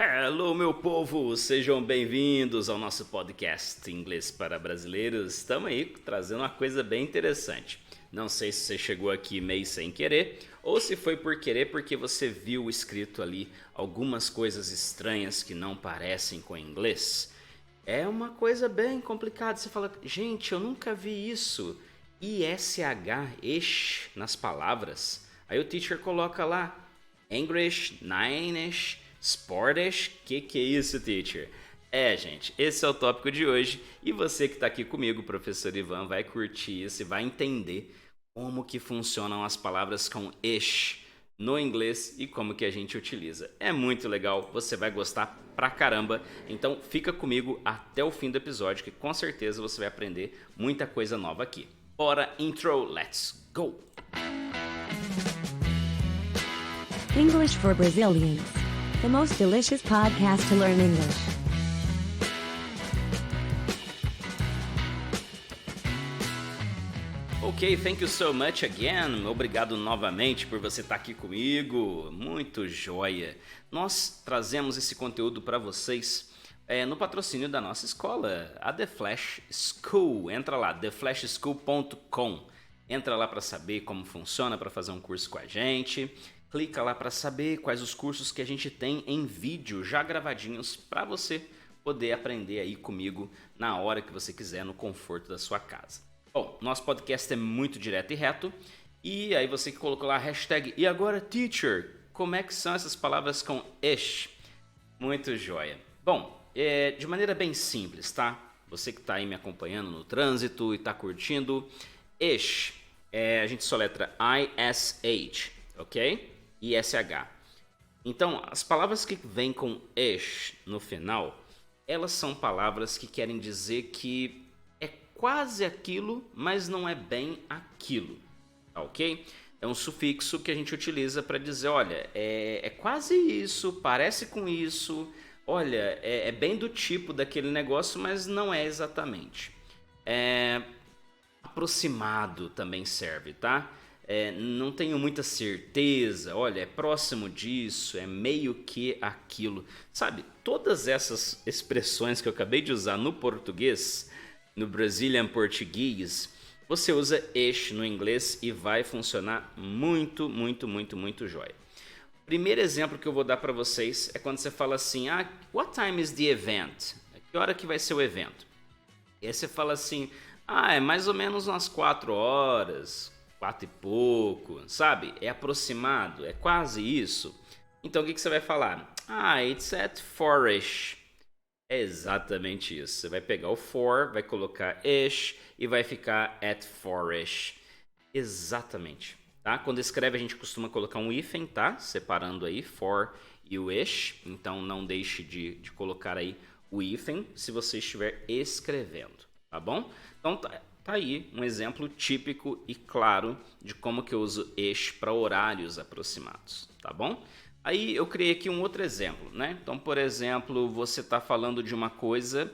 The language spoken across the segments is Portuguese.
Hello, meu povo! Sejam bem-vindos ao nosso podcast Inglês para Brasileiros. Estamos aí trazendo uma coisa bem interessante. Não sei se você chegou aqui meio sem querer ou se foi por querer porque você viu escrito ali algumas coisas estranhas que não parecem com inglês. É uma coisa bem complicada. Você fala, gente, eu nunca vi isso. ISH, ish, nas palavras. Aí o teacher coloca lá English, Nine-ish, Sportish. Que é isso, teacher? Gente, esse é o tópico de hoje e você que está aqui comigo, professor Ivan, vai curtir isso e vai entender como que funcionam as palavras com ish no inglês e como que a gente utiliza. É muito legal, você vai gostar pra caramba, então fica comigo até o fim do episódio que com certeza você vai aprender muita coisa nova aqui. Bora, intro, let's go! English for Brazilians, the most delicious podcast to learn English. Ok, thank you so much again. Obrigado novamente por você estar aqui comigo. Muito joia. Nós trazemos esse conteúdo para vocês no patrocínio da nossa escola, a The Flash School. Entra lá, theflashschool.com. Entra lá para saber como funciona, para fazer um curso com a gente. Clica lá para saber quais os cursos que a gente tem em vídeo já gravadinhos para você poder aprender aí comigo na hora que você quiser, no conforto da sua casa. Bom, nosso podcast é muito direto e reto, e aí você que colocou lá a hashtag e agora teacher, como é que são essas palavras com ish? Muito joia. Bom, de maneira bem simples, tá? Você que está aí me acompanhando no trânsito e está curtindo, ish, a gente soletra I-S-H, ok? ISH. Então, as palavras que vêm com ish no final, elas são palavras que querem dizer que é quase aquilo, mas não é bem aquilo, tá ok? É um sufixo que a gente utiliza para dizer, olha, é quase isso, parece com isso, olha, é bem do tipo daquele negócio, mas não é exatamente. Aproximado também serve, tá? Não tenho muita certeza, olha, é próximo disso, é meio que aquilo. Sabe, todas essas expressões que eu acabei de usar no português, no Brazilian Português, você usa ish no inglês e vai funcionar muito, muito, muito, muito jóia. O primeiro exemplo que eu vou dar para vocês é quando você fala assim, what time is the event? Que hora que vai ser o evento? E aí você fala assim, é mais ou menos umas 4 horas, 4 e pouco, sabe? É aproximado, é quase isso. Então o que você vai falar? It's at 4ish. É exatamente isso. Você vai pegar o for, vai colocar ish e vai ficar at 4ish. Exatamente. Tá? Quando escreve a gente costuma colocar um hífen, tá? Separando aí for e o ish. Então não deixe de colocar aí o hífen se você estiver escrevendo, tá bom? Então tá aí um exemplo típico e claro de como que eu uso ish para horários aproximados, tá bom? Aí eu criei aqui um outro exemplo, né? Então, por exemplo, você está falando de uma coisa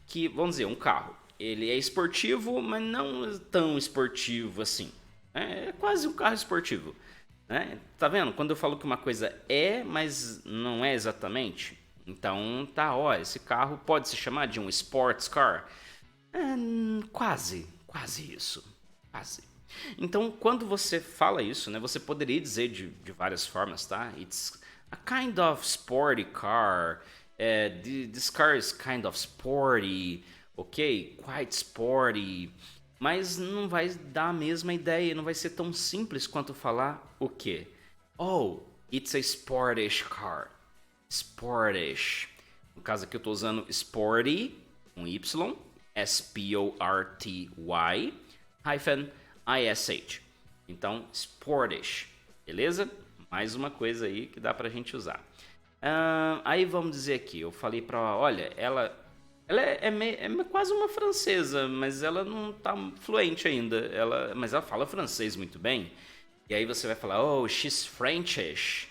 que, vamos dizer, um carro. Ele é esportivo, mas não tão esportivo assim. É quase um carro esportivo, né? Tá vendo? Quando eu falo que uma coisa mas não é exatamente. Então, esse carro pode se chamar de um sports car? Quase isso, quase. Então, quando você fala isso, né, você poderia dizer de várias formas, tá? It's a kind of sporty car. This car is kind of sporty, ok? Quite sporty. Mas não vai dar a mesma ideia, não vai ser tão simples quanto falar o quê? It's a sportish car. Sportish. No caso aqui eu estou usando sporty, um Y, S-P-O-R-T-Y, hyphen I-S-H. Então, sportish, beleza? Mais uma coisa aí que dá pra gente usar. Aí vamos dizer aqui, eu falei pra, olha, ela é quase uma francesa, mas ela não tá fluente ainda, mas ela fala francês muito bem. E aí você vai falar, she's Frenchish.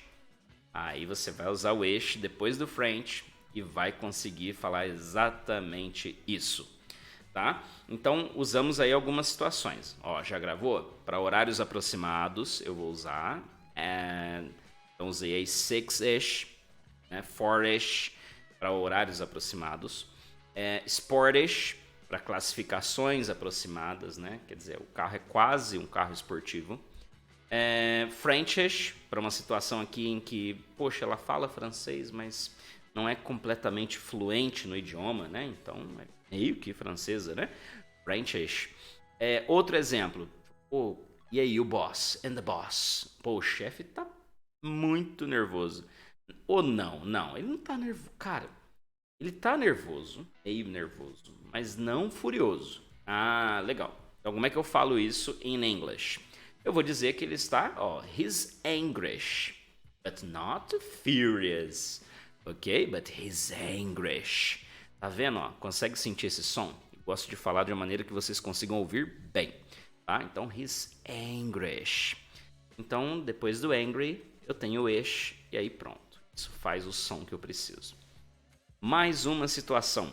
Aí você vai usar o ish depois do French e vai conseguir falar exatamente isso. Tá? Então, usamos aí algumas situações. Já gravou? Para horários aproximados, eu vou usar. Então, usei aí 6-ish. né? For-ish para horários aproximados. Sportish para classificações aproximadas, né? Quer dizer, o carro é quase um carro esportivo. Frenchish para uma situação aqui em que, poxa, ela fala francês, mas não é completamente fluente no idioma, né? Então é meio que francesa, né? Frenchish. Outro exemplo. E aí, o boss? And the boss? Pô, o chefe tá muito nervoso. Ou não, ele não tá nervoso. Cara, ele tá nervoso, meio nervoso, mas não furioso. Ah, legal. Então, como é que eu falo isso em English? Eu vou dizer que ele está, he's angry, but not furious. Ok? But he's angry. Tá vendo, Consegue sentir esse som? Eu gosto de falar de uma maneira que vocês consigam ouvir bem, tá? Então, he's angry. Então, depois do angry, eu tenho o ish e aí pronto. Isso faz o som que eu preciso. Mais uma situação.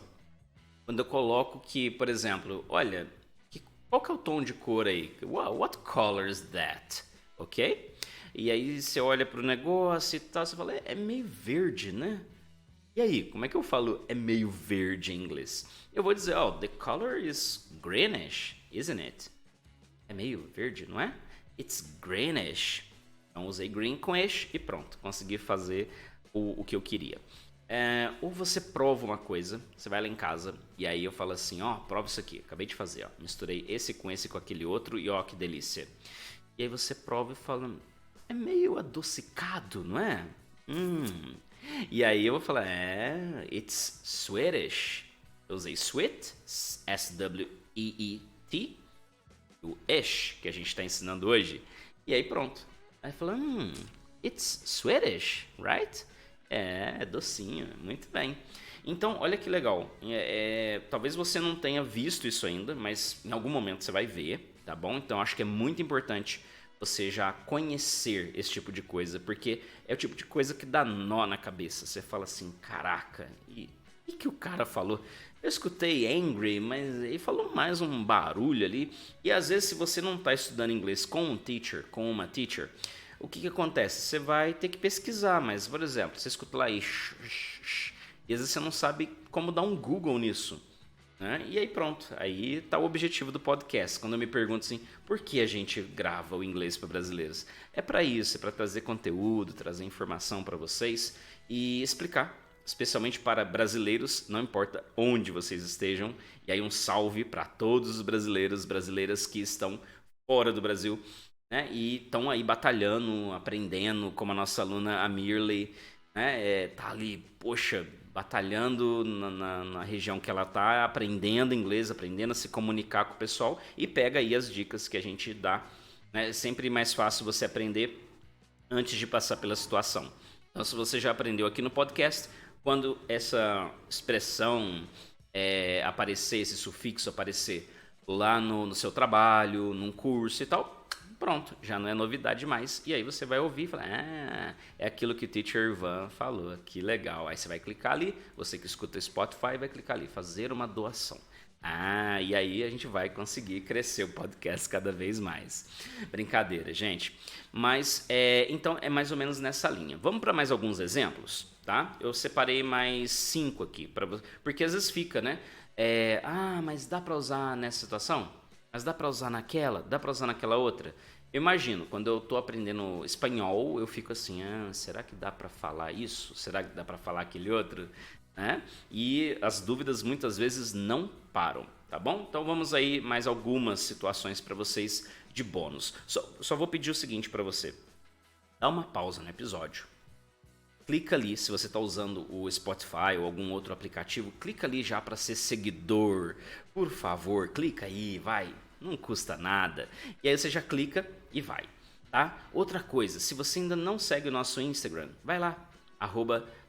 Quando eu coloco que, por exemplo, olha, qual que é o tom de cor aí? What color is that? Ok? E aí você olha pro negócio e tal, você fala, é meio verde, né? E aí, como é que eu falo é meio verde em inglês? Eu vou dizer, the color is greenish, isn't it? É meio verde, não é? It's greenish. Então usei green com ish e pronto, consegui fazer o que eu queria. Ou você prova uma coisa, você vai lá em casa e aí eu falo assim, prova isso aqui, acabei de fazer, misturei esse com aquele outro e que delícia. E aí você prova e fala, é meio adocicado, não é? E aí eu vou falar, it's sweetish. Eu usei sweet, S-W-E-E-T, o ish que a gente está ensinando hoje. E aí pronto. Aí fala, it's sweetish, right? É docinho, muito bem. Então, olha que legal. Talvez você não tenha visto isso ainda, mas em algum momento você vai ver, tá bom? Então, acho que é muito importante você já conhecer esse tipo de coisa, porque é o tipo de coisa que dá nó na cabeça. Você fala assim, caraca, e que o cara falou? Eu escutei angry, mas ele falou mais um barulho ali. E às vezes, se você não está estudando inglês com um teacher, com uma teacher, o que acontece? Você vai ter que pesquisar, mas, por exemplo, você escuta lá e às vezes você não sabe como dar um Google nisso, né? E aí pronto, aí está o objetivo do podcast. Quando eu me pergunto assim, por que a gente grava o inglês para brasileiros? É para isso, é para trazer conteúdo, trazer informação para vocês e explicar, especialmente para brasileiros, não importa onde vocês estejam. E aí um salve para todos os brasileiros, brasileiras que estão fora do Brasil, né? E estão aí batalhando, aprendendo, como a nossa aluna, a Mirley, né? Tá ali, poxa, batalhando na região que ela tá, aprendendo inglês, aprendendo a se comunicar com o pessoal e pega aí as dicas que a gente dá, né? É sempre mais fácil você aprender antes de passar pela situação. Então, se você já aprendeu aqui no podcast, quando essa expressão aparecer, esse sufixo aparecer lá no seu trabalho, num curso e tal, pronto, já não é novidade mais. E aí você vai ouvir e falar, é aquilo que o Teacher Ivan falou, que legal. Aí você vai clicar ali, você que escuta o Spotify vai clicar ali, fazer uma doação. E aí a gente vai conseguir crescer o podcast cada vez mais. Brincadeira, gente. Mas, então, é mais ou menos nessa linha. Vamos para mais alguns exemplos, tá? Eu separei mais 5 aqui, porque às vezes fica, né? Mas dá para usar nessa situação? Mas dá para usar naquela? Dá para usar naquela outra? Eu imagino, quando eu tô aprendendo espanhol, eu fico assim, será que dá para falar isso? Será que dá para falar aquele outro? E as dúvidas muitas vezes não param, tá bom? Então vamos aí mais algumas situações para vocês de bônus. Só vou pedir o seguinte para você. Dá uma pausa no episódio. Clica ali, se você está usando o Spotify ou algum outro aplicativo, clica ali já para ser seguidor. Por favor, clica aí, vai. Não custa nada. E aí você já clica e vai, tá? Outra coisa, se você ainda não segue o nosso Instagram, vai lá,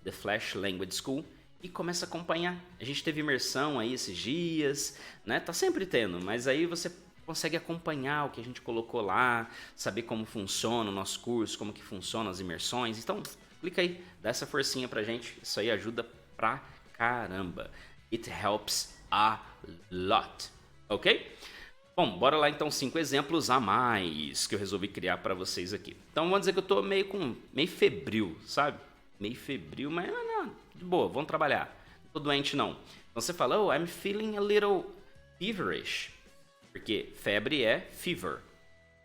@TheFlashLanguageSchool e começa a acompanhar. A gente teve imersão aí esses dias, né? Tá sempre tendo, mas aí você consegue acompanhar o que a gente colocou lá, saber como funciona o nosso curso, como que funcionam as imersões. Então, clica aí, dá essa forcinha pra gente, isso aí ajuda pra caramba. It helps a lot, ok? Bom, bora lá então, 5 exemplos a mais que eu resolvi criar pra vocês aqui. Então vamos dizer que eu tô meio febril, sabe? meio febril, mas não, de boa, vamos trabalhar. Não tô doente, não. Então você fala, oh, I'm feeling a little feverish. Porque febre é fever.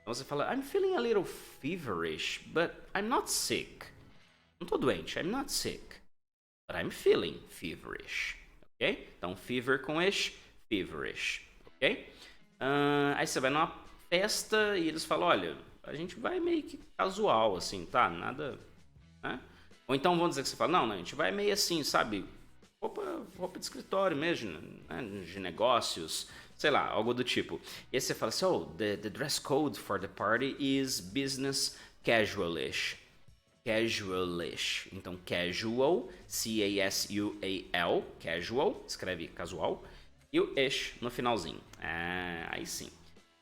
Então você fala, I'm feeling a little feverish, but I'm not sick. Não tô doente, I'm not sick. But I'm feeling feverish. Ok? Então, fever com ish, feverish. Ok? Aí você vai numa festa e eles falam, olha, a gente vai meio que casual, assim, tá? Nada... Né? Ou então vamos dizer que você fala, não, a gente vai meio assim, sabe? Roupa de escritório mesmo, né? De negócios, sei lá, algo do tipo. E aí você fala assim, oh, the dress code for the party is business casualish. Casualish. Então, casual, C-A-S-U-A-L, casual, escreve casual, e o ish no finalzinho. Aí sim.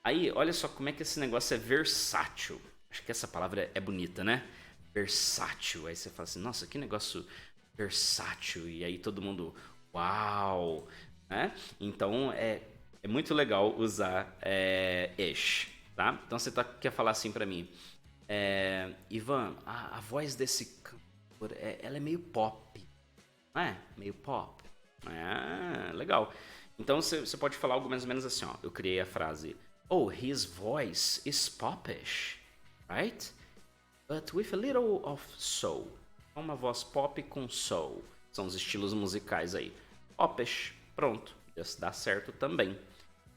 Aí, olha só como é que esse negócio é versátil. Acho que essa palavra é bonita, né? Versátil. Aí você fala assim, nossa, que negócio versátil. E aí todo mundo, uau! Né? Então, é muito legal usar ish, tá? Então, você quer falar assim pra mim, Ivan, a voz desse cantor, ela é meio pop, não é? Meio pop. Legal. Então, você pode falar algo mais ou menos assim, ó. Eu criei a frase, oh, his voice is popish, right? But with a little of soul. Uma voz pop com soul. São os estilos musicais aí. Popish, pronto. Isso dá certo também.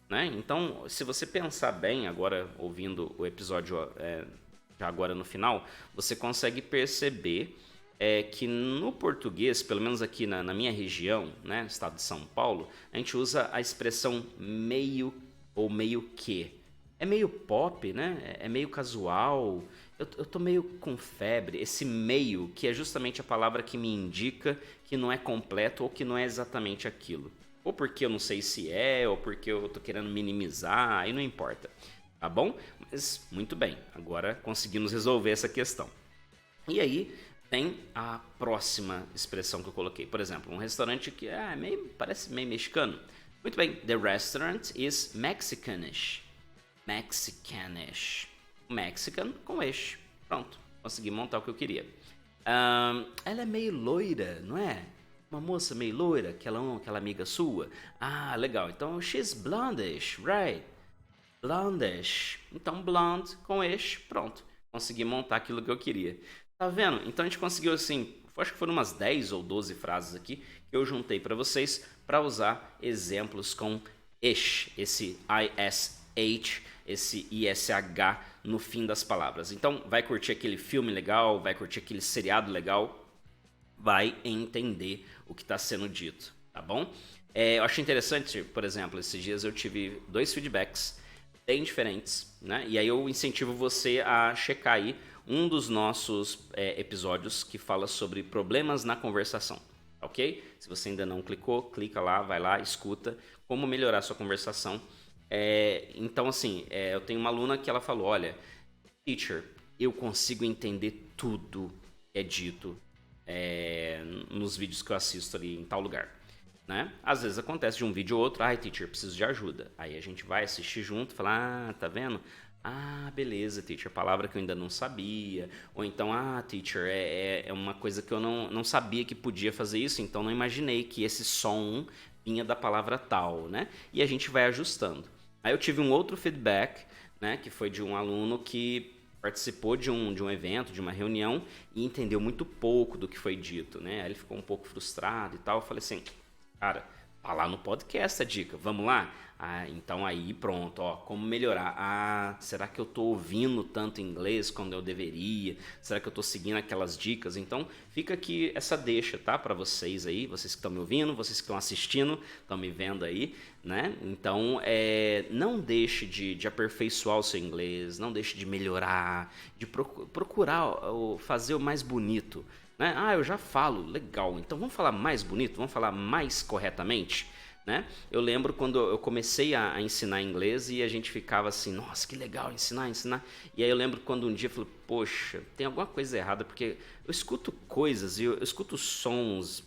Né? Então, se você pensar bem, agora ouvindo o episódio já agora no final, você consegue perceber que no português, pelo menos aqui na minha região, né, estado de São Paulo, a gente usa a expressão meio ou meio que. É meio pop, né? É meio casual. Eu tô meio com febre. Esse meio, que é justamente a palavra que me indica que não é completo ou que não é exatamente aquilo. Ou porque eu não sei se é, ou porque eu tô querendo minimizar, aí não importa. Tá bom? Mas muito bem, agora conseguimos resolver essa questão. E aí tem a próxima expressão que eu coloquei. Por exemplo, um restaurante que parece meio mexicano. Muito bem, the restaurant is Mexicanish. Mexicanish. Mexican com ish. Pronto, consegui montar o que eu queria. Ela é meio loira, não é? Uma moça meio loira, aquela amiga sua. Ah, legal. Então, she's blondish, right? Blondish. Então, blonde com ish, pronto. Consegui montar aquilo que eu queria. Tá vendo? Então, a gente conseguiu, assim, acho que foram umas 10 ou 12 frases aqui que eu juntei para vocês para usar exemplos com ish, esse I-S-H, esse I-S-H no fim das palavras. Então, vai curtir aquele filme legal, vai curtir aquele seriado legal, vai entender o que está sendo dito, tá bom? Eu achei interessante, por exemplo, esses dias eu tive 2 feedbacks bem diferentes, né? E aí eu incentivo você a checar aí um dos nossos episódios que fala sobre problemas na conversação, ok? Se você ainda não clicou, clica lá, vai lá, escuta como melhorar sua conversação. Então, assim, eu tenho uma aluna que ela falou, olha, teacher, eu consigo entender tudo que é dito nos vídeos que eu assisto ali em tal lugar, né? Às vezes acontece de um vídeo ou outro, ai, teacher, preciso de ajuda. Aí a gente vai assistir junto, falar, tá vendo? Ah, beleza, teacher, palavra que eu ainda não sabia. Ou então, teacher, é uma coisa que eu não sabia que podia fazer isso, então não imaginei que esse som vinha da palavra tal, né? E a gente vai ajustando. Aí eu tive um outro feedback, né, que foi de um aluno que participou de um evento, de uma reunião e entendeu muito pouco do que foi dito, né? Aí ele ficou um pouco frustrado e tal. Eu falei assim, cara, tá lá no podcast a dica, vamos lá? Então aí pronto, ó, como melhorar? Será que eu tô ouvindo tanto inglês quando eu deveria? Será que eu tô seguindo aquelas dicas? Então fica aqui essa deixa, tá? Para vocês aí, vocês que estão me ouvindo, vocês que estão assistindo, estão me vendo aí, né? Então não deixe de aperfeiçoar o seu inglês, não deixe de melhorar, de procurar fazer o mais bonito, né? Eu já falo, legal, então vamos falar mais bonito, vamos falar mais corretamente, né? Eu lembro quando eu comecei a ensinar inglês e a gente ficava assim, nossa, que legal, ensinar. E aí eu lembro quando um dia eu falei, poxa, tem alguma coisa errada, porque eu escuto coisas e eu escuto sons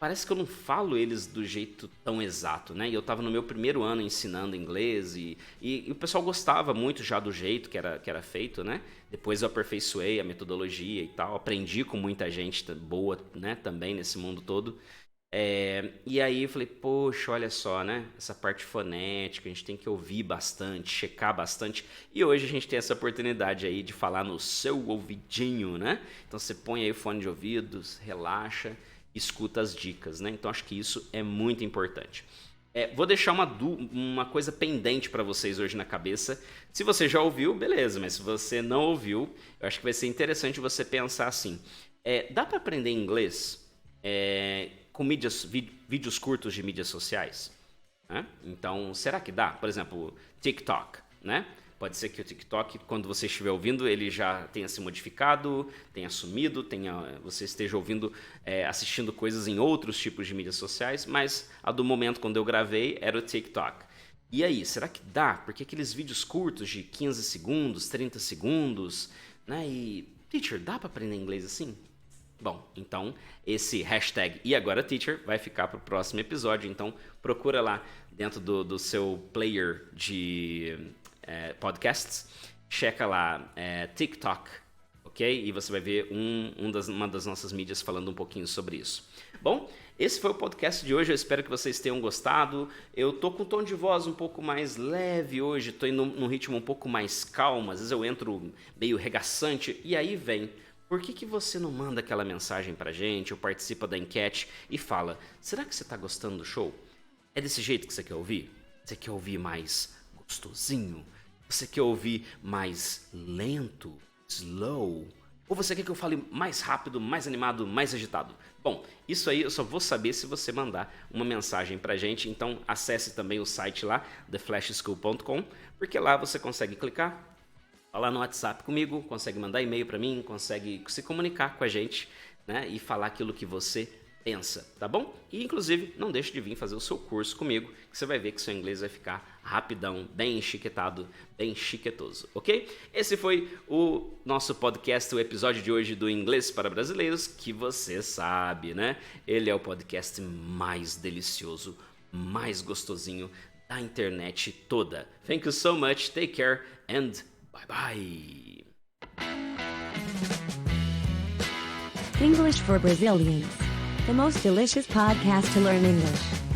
parece que eu não falo eles do jeito tão exato, né? E eu estava no meu primeiro ano ensinando inglês e o pessoal gostava muito já do jeito que era feito, né? Depois eu aperfeiçoei a metodologia e tal, aprendi com muita gente boa, né? Também nesse mundo todo. E aí eu falei, poxa, olha só, né? Essa parte fonética, a gente tem que ouvir bastante, checar bastante. E hoje a gente tem essa oportunidade aí de falar no seu ouvidinho, né? Então você põe aí o fone de ouvidos, relaxa, escuta as dicas, né? Então acho que isso é muito importante. Vou deixar uma coisa pendente para vocês hoje na cabeça. Se você já ouviu, beleza, mas se você não ouviu, eu acho que vai ser interessante você pensar assim. Dá para aprender inglês com vídeos curtos de mídias sociais? Né? Então, será que dá? Por exemplo, TikTok, né? Pode ser que o TikTok, quando você estiver ouvindo, ele já tenha se modificado, tenha sumido, você esteja ouvindo, assistindo coisas em outros tipos de mídias sociais, mas a do momento quando eu gravei era o TikTok. E aí, será que dá? Porque aqueles vídeos curtos de 15 segundos, 30 segundos, né? E, teacher, dá para aprender inglês assim? Bom, então esse hashtag e agora teacher vai ficar para o próximo episódio, então procura lá dentro do seu player de podcasts, checa lá TikTok, ok? E você vai ver uma das nossas mídias falando um pouquinho sobre isso. Bom, esse foi o podcast de hoje, eu espero que vocês tenham gostado. Eu tô com um tom de voz um pouco mais leve hoje, tô indo num ritmo um pouco mais calmo, às vezes eu entro meio regaçante e aí vem... Por que você não manda aquela mensagem pra gente ou participa da enquete e fala, será que você tá gostando do show? É desse jeito que você quer ouvir? Você quer ouvir mais gostosinho? Você quer ouvir mais lento, slow? Ou você quer que eu fale mais rápido, mais animado, mais agitado? Bom, isso aí eu só vou saber se você mandar uma mensagem pra gente, então acesse também o site lá, theflashschool.com, porque lá você consegue clicar, falar no WhatsApp comigo, consegue mandar e-mail para mim, consegue se comunicar com a gente, né? E falar aquilo que você pensa, tá bom? E inclusive não deixe de vir fazer o seu curso comigo, que você vai ver que seu inglês vai ficar rapidão, bem enchiquetado, bem chiquetoso, ok? Esse foi o nosso podcast, o episódio de hoje do Inglês para Brasileiros, que você sabe, né? Ele é o podcast mais delicioso, mais gostosinho da internet toda. Thank you so much, take care and bye-bye. English for Brazilians. The most delicious podcast to learn English.